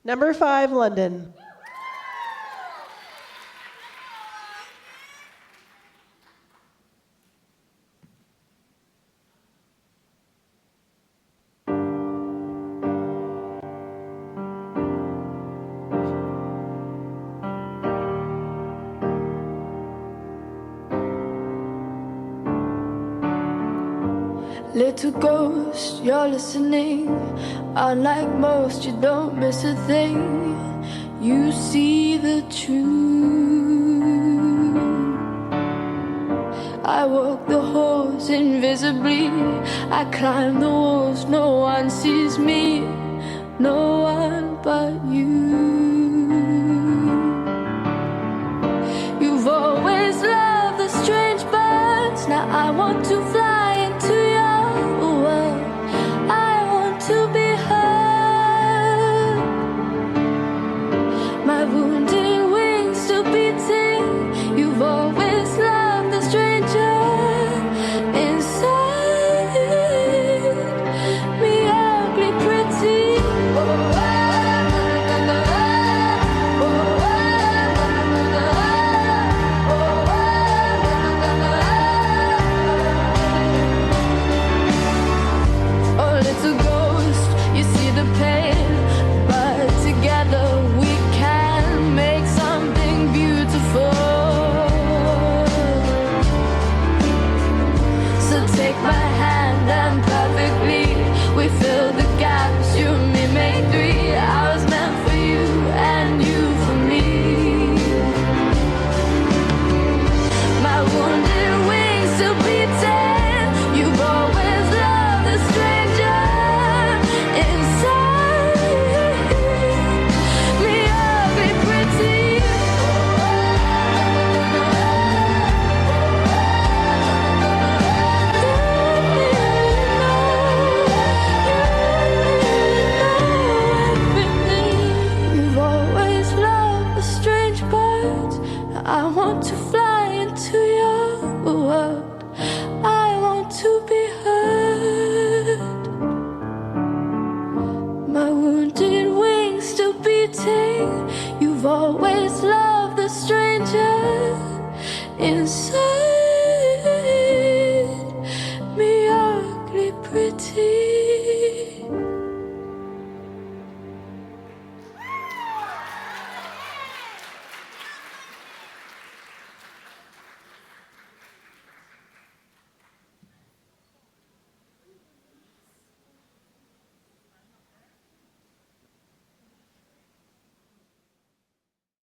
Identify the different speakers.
Speaker 1: Number 5, London.
Speaker 2: Little ghost, you're listening. Unlike most, you don't miss a thing. You see the truth. I walk the halls invisibly. I climb the walls, no one sees me. No one but you. You've always loved the strange birds. Now I want to fly into your world. I want to be heard. My wounded wings still beating. You've always loved the stranger inside me, ugly pretty. Oh, little ghost, you see the pain, but together we can make something beautiful. So take my hand and perfectly we fill the gaps. You and me make 3. I was meant for you and you for me. My wounded wings still beating. You've always loved the stranger inside me, ugly pretty. You've always loved the strange birds. I want to fly into your world. I want to be heard. My wounded wings still beating. You've always loved